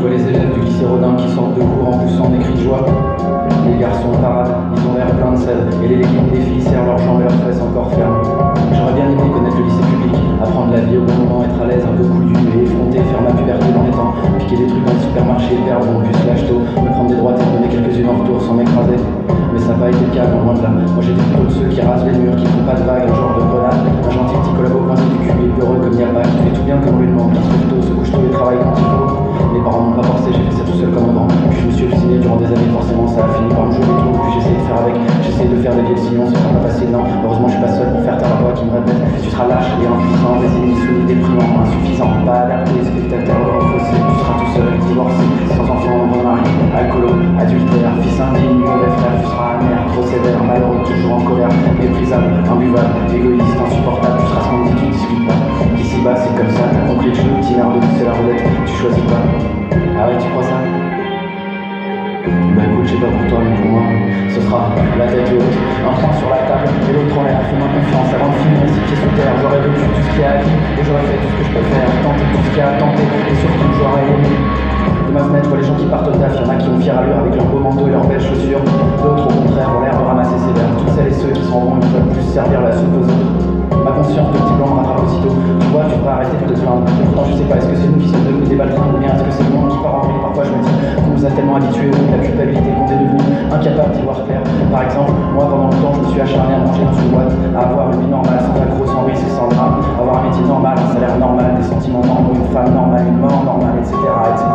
vois les élèves du lycée Rodin qui sortent de cours en poussant des cris de joie. Les garçons paradent, ils ont l'air plein de sel, et les leggings des filles serrent leurs jambes et leurs fesses encore fermes. J'aurais bien aimé connaître le lycée public, apprendre la vie au bon moment, être à l'aise, un peu couillu et effronté, faire ma puberté dans les temps, piquer des trucs dans le supermarché, perdre mon bus lâche-tôt, me prendre des droites et me donner quelques-unes en retour sans m'écraser. Mais ça n'a pas été le cas, loin de là. Moi j'étais plutôt de ceux qui rasent les murs, qui font pas de vagues, un genre de grenade, un gentil petit collabo coincé du cul et peureux comme il n'y a pas, qui fait tout bien comme on lui demande, qui se lève tôt, se couche tôt et travaille quand il faut. Mes parents m'ont pas forcé, j'ai fait ça tout seul comme un grand. Puis je me suis obstiné durant des années, forcément ça a fini par me jouer des tours. Puis j'essayais de faire avec, j'essayais de faire des vieilles sinon ce sera pas facile, non. Heureusement je suis pas seul pour faire taire la voix qui me répète. Tu seras lâche et impuissant, résigné, soumis, déprimant, insuffisant, pas adapté, spectateur dans le fossé. Tu seras tout seul, divorcé, sans enfant, remarié, alcoolo, adultère, fils indigne, mauvais frère. Tu seras amer, trop sévère, malheureux, toujours en colère, méprisable, imbuvable, égoïste, insupportable. Tu seras sans dit, tu discutes pas. Ici-bas c'est comme ça, t'as compris le jeu, petit merde, c'est la roulette, tu choisis pas. Ah ouais, tu crois ça? Bah écoute, je sais pas pour toi, mais pour moi, ce sera la tête haute, un poing sur la table et l'autre en l'air. Fais-moi confiance avant de finir ici pieds sous terre. J'aurais vécu tout ce qu'il y a à vivre et j'aurais fait tout ce que je peux faire, tenter tout ce qu'il y a à tenter et surtout j'aurais aimé. De ma fenêtre, je vois les gens qui partent au taf, y'en a qui ont fière allure avec leurs beaux manteaux et leurs belles chaussures. D'autres au contraire ont l'air de ramasser sévère. Toutes celles et ceux qui s'en vont une fois de plus servir la soupe aux autres. Ma conscience de petit blanc me rattrape aussitôt. Tu vois, tu devrais arrêter de te plaindre. Pourtant je sais pas, est-ce que c'est nous qui sommes devenus des baltrins ou bien est-ce que c'est le monde qui part en vrille? Parfois je me dis qu'on nous a tellement habitués au monde de la culpabilité qu'on est devenu incapable d'y voir clair. Par exemple, moi pendant longtemps je me suis acharné à manger dans une boîte, à avoir une vie normale, sans accro, sans risque, sans drame, avoir un métier normal, un salaire normal, des sentiments normaux, une femme normale, une mort normale, etc. etc.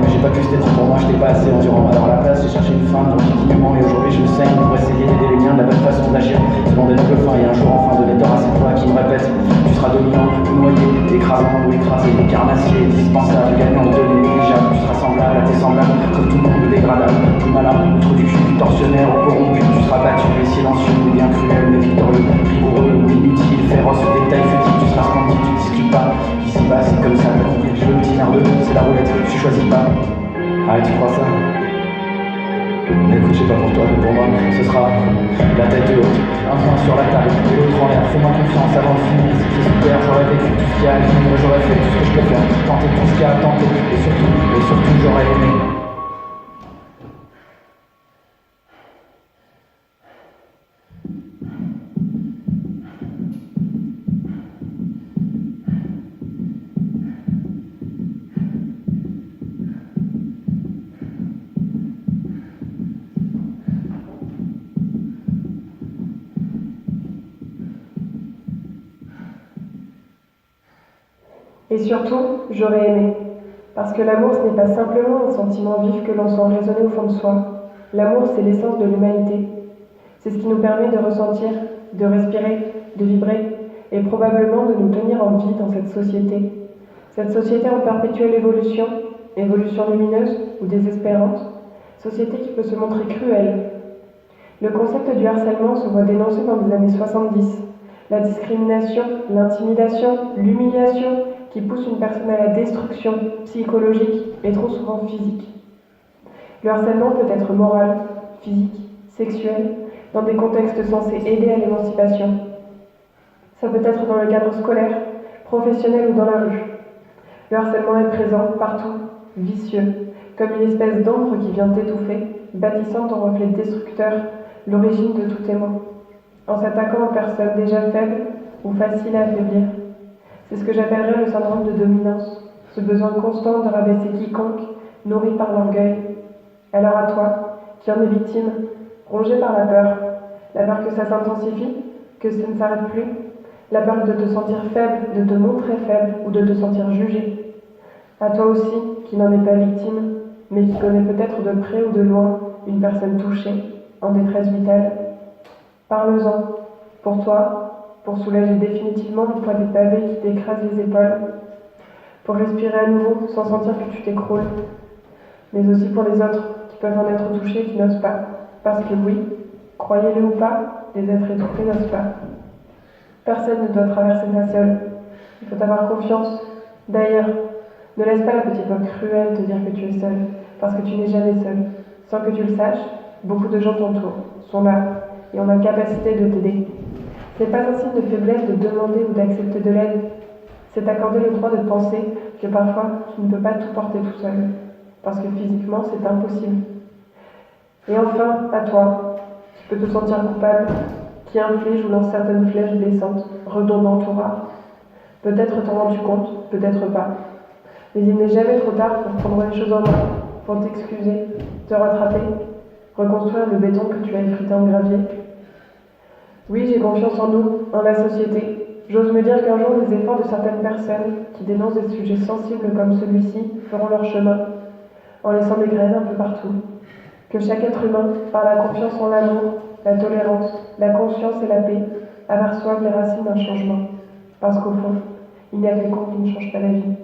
Mais j'ai pas pu c'était trop pour moi, j'étais pas assez endurant. Alors à la place j'ai cherché une fin de continuellement et aujourd'hui je me saigne pour essayer d'aider les miens de la bonne façon d'agir selon des nobles fins et un jour enfin donner tort à cette voix qui me répète tu seras dominant, noyé, écrasant ou écrasé, carnassier, dispensable, gagnant, donné, négligeable. Tu seras semblable à tes semblables, comme tout le monde, dégradable, plus malin, trou du cul, tortionnaire ou corrompu. Tu seras battu et silencieux ou bien cruel mais victorieux, rigoureux ou inutile, féroce, détail futile. Tu seras splendide, tu discutes pas. Ici-bas c'est comme ça, t'as compris le jeu, petit merdeux, c'est la roulette, tu choisis pas. Ah, tu crois ça? Mais écoute, je sais pas pour toi, mais pour moi, ce sera la tête haute, un poing sur la table et l'autre en l'air. Fais-moi confiance avant de finir ici pieds sous terre. J'aurais vécu tout ce qu'il y a à vivre, j'aurais fait tout ce que je peux faire, tenter tout ce qu'il y a à tenter, et surtout, j'aurais aimé. Et surtout, j'aurais aimé. Parce que l'amour, ce n'est pas simplement un sentiment vif que l'on sent résonner au fond de soi. L'amour, c'est l'essence de l'humanité. C'est ce qui nous permet de ressentir, de respirer, de vibrer, et probablement de nous tenir en vie dans cette société. Cette société en perpétuelle évolution, évolution lumineuse ou désespérante, société qui peut se montrer cruelle. Le concept du harcèlement se voit dénoncé dans les années 70. La discrimination, l'intimidation, l'humiliation qui pousse une personne à la destruction psychologique et trop souvent physique. Le harcèlement peut être moral, physique, sexuel, dans des contextes censés aider à l'émancipation. Ça peut être dans le cadre scolaire, professionnel ou dans la rue. Le harcèlement est présent partout, vicieux, comme une espèce d'ombre qui vient étouffer, bâtissant en reflet destructeur l'origine de tout aimant, en s'attaquant aux personnes déjà faibles ou faciles à affaiblir. C'est ce que j'appellerais le syndrome de dominance, ce besoin constant de rabaisser quiconque, nourri par l'orgueil. Alors à toi, qui en es victime, rongé par la peur que ça s'intensifie, que ça ne s'arrête plus, la peur de te sentir faible, de te montrer faible ou de te sentir jugé. À toi aussi, qui n'en es pas victime, mais qui connaît peut-être de près ou de loin une personne touchée, en détresse vitale. Parle-en, pour toi, pour soulager définitivement le poids des pavés qui t'écrasent les épaules, pour respirer à nouveau sans sentir que tu t'écroules, mais aussi pour les autres qui peuvent en être touchés et qui n'osent pas, parce que oui, croyez-le ou pas, les êtres étouffés n'osent pas. Personne ne doit traverser ça seul, il faut avoir confiance. D'ailleurs, ne laisse pas la petite voix cruelle te dire que tu es seul, parce que tu n'es jamais seul. Sans que tu le saches, beaucoup de gens t'entourent, sont là, et ont la capacité de t'aider. C'est pas un signe de faiblesse de demander ou d'accepter de l'aide. C'est t'accorder le droit de penser que parfois tu ne peux pas tout porter tout seul. parce que physiquement c'est impossible. Et enfin, à toi, tu peux te sentir coupable, qui inflige ou lance certaines flèches blessantes, redondantes ou rares. Peut-être t'en rends-tu compte, peut-être pas. Mais il n'est jamais trop tard pour prendre les choses en main, pour t'excuser, te rattraper, reconstruire le béton que tu as effrité en gravier. Oui, j'ai confiance en nous, en la société. J'ose me dire qu'un jour, les efforts de certaines personnes qui dénoncent des sujets sensibles comme celui-ci feront leur chemin, en laissant des graines un peu partout. Que chaque être humain, par la confiance en l'amour, la tolérance, la conscience et la paix, aperçoive les racines d'un changement. Parce qu'au fond, il n'y a que le compte qui ne change pas la vie.